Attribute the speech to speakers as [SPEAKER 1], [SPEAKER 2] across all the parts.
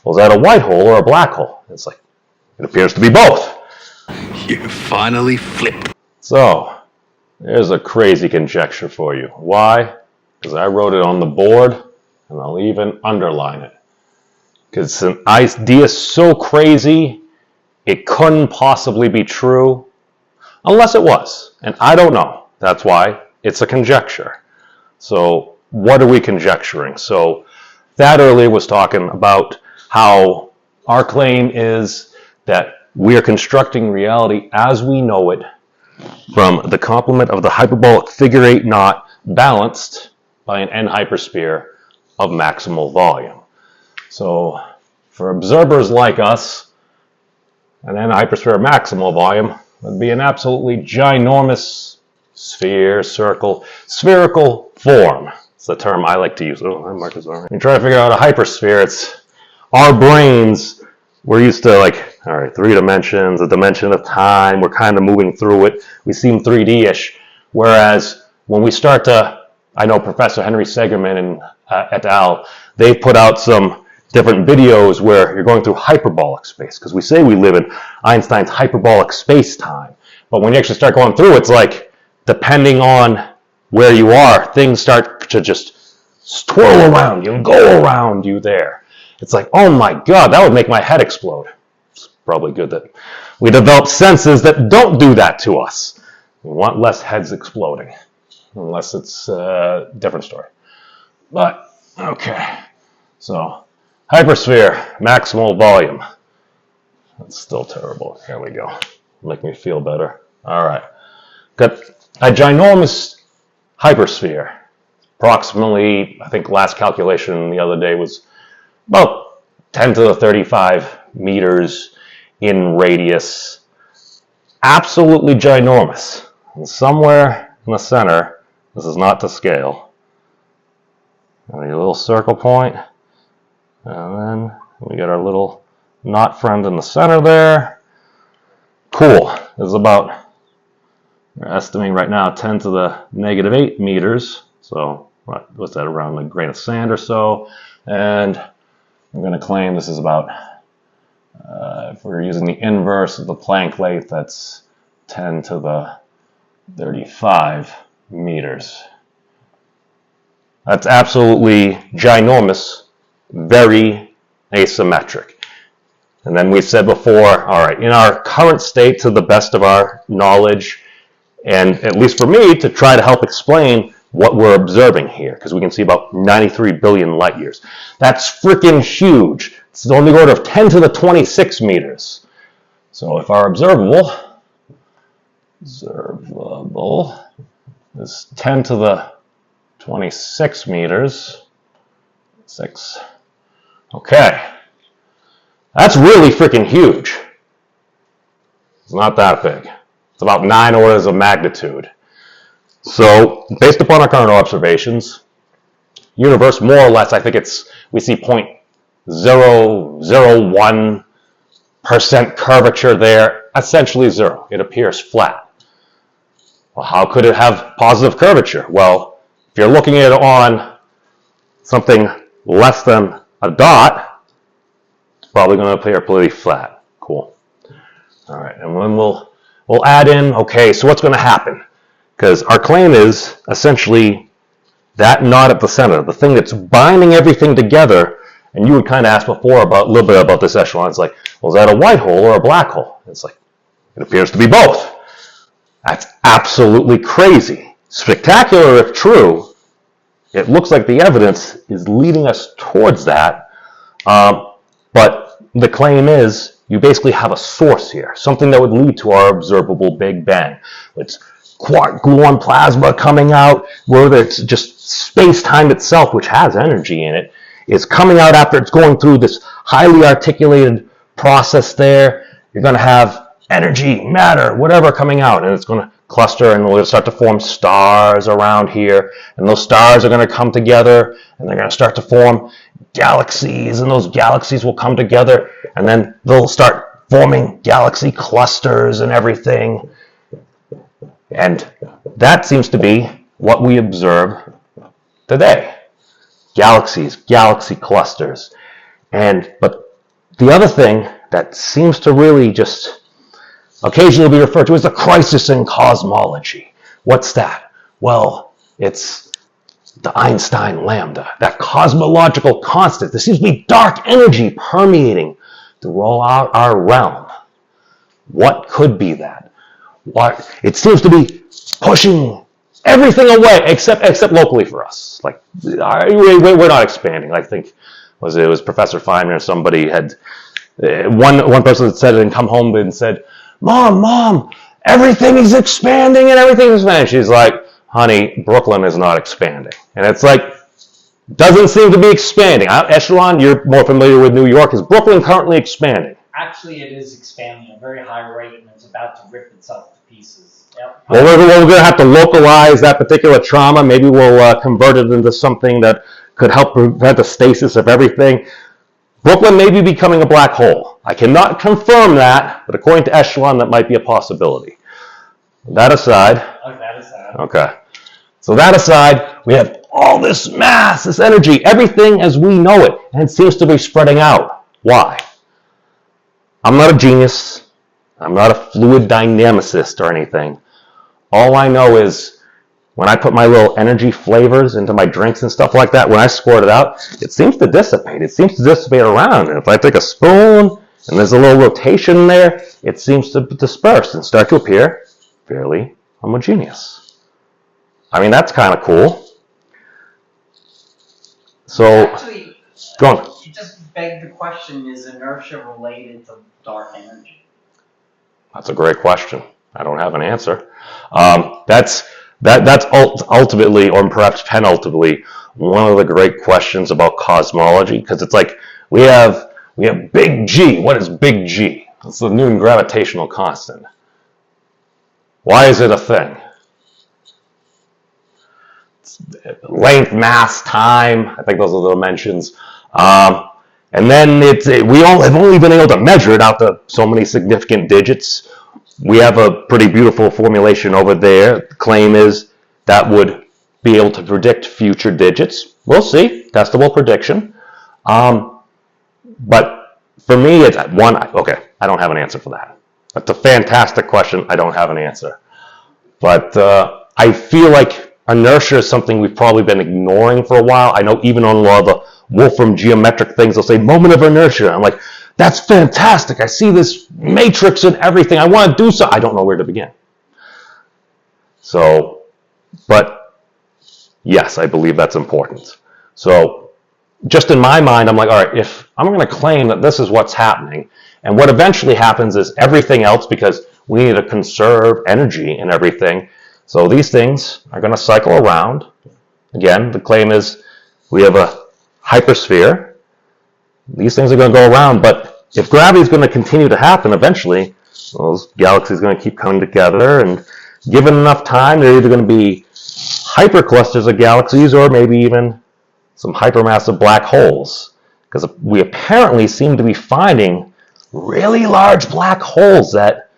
[SPEAKER 1] well, is that a white hole or a black hole? It's like, it appears to be both.
[SPEAKER 2] You finally flipped.
[SPEAKER 1] So, there's a crazy conjecture for you. Why? Because I wrote it on the board, and I'll even underline it. Because it's an idea so crazy, it couldn't possibly be true, unless it was. And I don't know. That's why it's a conjecture. So, what are we conjecturing? So, Thad earlier was talking about how our claim is that we are constructing reality as we know it from the complement of the hyperbolic figure 8 knot balanced by an n hypersphere of maximal volume. So for observers like us, an n hypersphere of maximal volume would be an absolutely ginormous sphere, circle, spherical form. It's the term I like to use. Oh, Marcus, you try to figure out a hypersphere, it's our brains, we're used to like, all right, 3 dimensions, a dimension of time, we're kind of moving through it. We seem 3D-ish. Whereas when we start to, I know Professor Henry Segerman and et al., they've put out some different videos where you're going through hyperbolic space, because we say we live in Einstein's hyperbolic space-time. But when you actually start going through, it's like, depending on where you are, things start to just twirl around you and go around you there. It's like, oh my God, that would make my head explode. It's probably good that we develop senses that don't do that to us. We want less heads exploding, unless it's a different story. But, okay. So, hypersphere, maximal volume. That's still terrible. Here we go. Make me feel better. All right. Got a ginormous hypersphere. Approximately, I think last calculation the other day was about 10 to the 35 meters in radius. Absolutely ginormous. And somewhere in the center, this is not to scale, a little circle point, and then we got our little knot friend in the center there. Cool. This is about, we're estimating right now, 10 to the negative 8 meters. So what's that, around a grain of sand or so? And I'm going to claim this is about, if we're using the inverse of the Planck length, that's 10 to the 35 meters. That's absolutely ginormous, very asymmetric. And then we've said before, all right, in our current state, to the best of our knowledge, and at least for me, to try to help explain what we're observing here, because we can see about 93 billion light years. That's freaking huge. It's on the order of 10 to the 26 meters. So if our observable is 10 to the 26 meters, 6. Okay. That's really freaking huge. It's not that big. It's about 9 orders of magnitude. So, based upon our current observations, universe more or less, I think we see 0.001% curvature there, essentially 0. It appears flat. Well, how could it have positive curvature? Well, if you're looking at it on something less than a dot, it's probably going to appear pretty flat. Cool. All right, and then we'll add in, okay, so what's going to happen? Because our claim is essentially that knot at the center, the thing that's binding everything together. And you would kind of ask before about a little bit about this echelon. It's like, well, is that a white hole or a black hole? It's like, it appears to be both. That's absolutely crazy. Spectacular if true. It looks like the evidence is leading us towards that. But the claim is you basically have a source here, something that would lead to our observable Big Bang. It's quark gluon plasma coming out, where it's just space-time itself, which has energy in it, is coming out after it's going through this highly articulated process there. You're going to have energy, matter, whatever coming out, and it's going to cluster, and we'll start to form stars around here, and those stars are going to come together, and they're going to start to form galaxies, and those galaxies will come together, and then they'll start forming galaxy clusters and everything. And that seems to be what we observe today. Galaxies, galaxy clusters. But The other thing that seems to really just occasionally be referred to as the crisis in cosmology. What's that? Well, it's the Einstein lambda, that cosmological constant. There seems to be dark energy permeating through all our realm. What could be that? What it seems to be pushing everything away, except locally for us. Like we're not expanding. I think it was Professor Feynman or somebody had one person had said it and come home and said, Mom, everything is expanding and everything is expanding. She's like, honey, Brooklyn is not expanding. And it's like, doesn't seem to be expanding. Echelon, you're more familiar with New York. Is Brooklyn currently expanding?
[SPEAKER 3] Actually, it is expanding at a very high rate, and it's about to rip itself to pieces. Yep.
[SPEAKER 1] Well, we're going to have to localize that particular trauma. Maybe we'll convert it into something that could help prevent the stasis of everything. Brooklyn may be becoming a black hole. I cannot confirm that, but according to Echelon, that might be a possibility. That aside. Okay. So that aside, we have all this mass, this energy, everything as we know it, and it seems to be spreading out. Why? I'm not a genius. I'm not a fluid dynamicist or anything. All I know is when I put my little energy flavors into my drinks and stuff like that, when I squirt it out, it seems to dissipate. It seems to dissipate around. And if I take a spoon and there's a little rotation there, it seems to disperse and start to appear fairly homogeneous. I mean, that's kind of cool. So,
[SPEAKER 3] actually,
[SPEAKER 1] go on.
[SPEAKER 3] You just begged the question, is inertia related to dark energy?
[SPEAKER 1] That's a great question. I don't have an answer. That's ultimately, or perhaps penultimately, one of the great questions about cosmology, because it's like we have big G. What is big G? It's the Newton gravitational constant. Why is it a thing? It's length, mass, time. I think those are the dimensions. And then we all have only been able to measure it out to so many significant digits. We have a pretty beautiful formulation over there. The claim is that would be able to predict future digits. We'll see. Testable prediction. But for me, it's okay, I don't have an answer for that. That's a fantastic question. I don't have an answer. But I feel like inertia is something we've probably been ignoring for a while. I know even on a lot of the Wolfram geometric things, they'll say moment of inertia. I'm like, that's fantastic. I see this matrix and everything. I want to do so. I don't know where to begin. So, but yes, I believe that's important. So just in my mind, I'm like, all right, if I'm going to claim that this is what's happening, and what eventually happens is everything else, because we need to conserve energy and everything. So these things are going to cycle around. Again, the claim is we have a hypersphere. These things are going to go around, but if gravity is going to continue to happen, eventually those galaxies are going to keep coming together, and given enough time, they're either going to be hyperclusters of galaxies or maybe even some hypermassive black holes, because we apparently seem to be finding really large black holes that,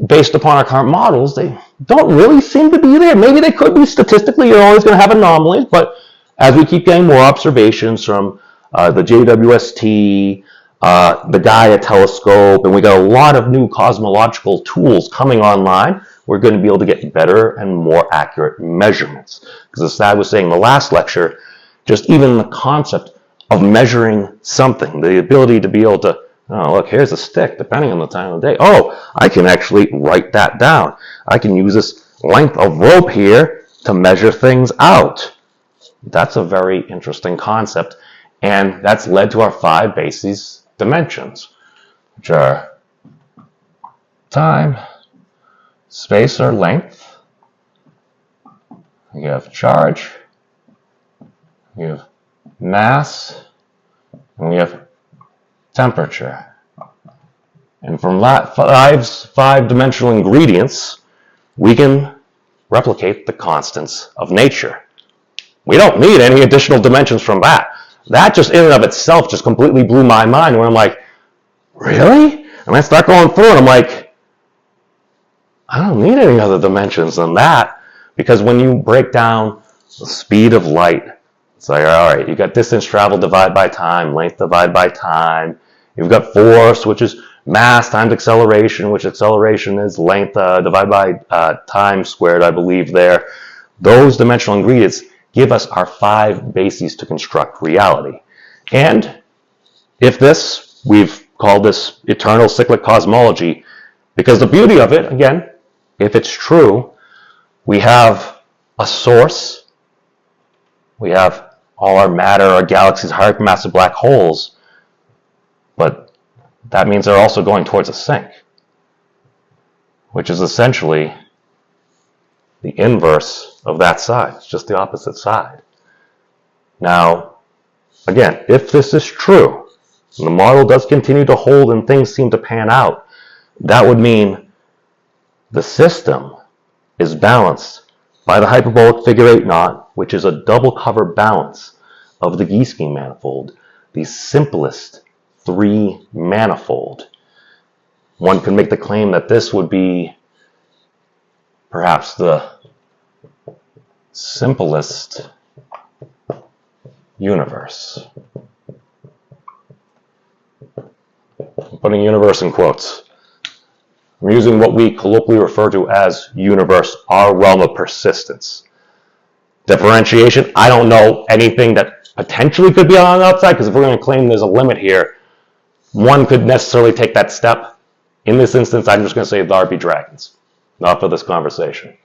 [SPEAKER 1] based upon our current models, they don't really seem to be there. Maybe they could be statistically. You're always going to have anomalies, but as we keep getting more observations from the JWST, the Gaia telescope, and we got a lot of new cosmological tools coming online, we're going to be able to get better and more accurate measurements. Because as Thad was saying in the last lecture, just even the concept of measuring something, the ability to be able to, oh, look, here's a stick, depending on the time of the day. Oh, I can actually write that down. I can use this length of rope here to measure things out. That's a very interesting concept. And that's led to our 5 basis dimensions, which are time, space or length, you have charge, you have mass, and we have temperature. And from that 5-dimensional ingredients, we can replicate the constants of nature. We don't need any additional dimensions from that. That just in and of itself just completely blew my mind, where I'm like, really? And I start going through it, I'm like, I don't need any other dimensions than that, because when you break down the speed of light, it's like, all right, you got distance traveled divided by time, length divided by time. You've got force, which is mass times acceleration, which acceleration is length divided by time squared, I believe there. Those dimensional ingredients give us our 5 bases to construct reality. And if this, we've called this eternal cyclic cosmology, because the beauty of it, again, if it's true, we have a source, we have all our matter, our galaxies, hypermassive black holes, but that means they're also going towards a sink, which is essentially the inverse of that side. It's just the opposite side. Now, again, if this is true, and the model does continue to hold and things seem to pan out, that would mean the system is balanced by the hyperbolic figure 8 knot, which is a double cover balance of the Giesecke manifold, the simplest 3 manifold. One could make the claim that this would be perhaps the simplest universe. I'm putting universe in quotes. I'm using what we colloquially refer to as universe, our realm of persistence. Differentiation, I don't know anything that potentially could be on the outside, because if we're going to claim there's a limit here, one could necessarily take that step. In this instance, I'm just going to say there be dragons, not for this conversation.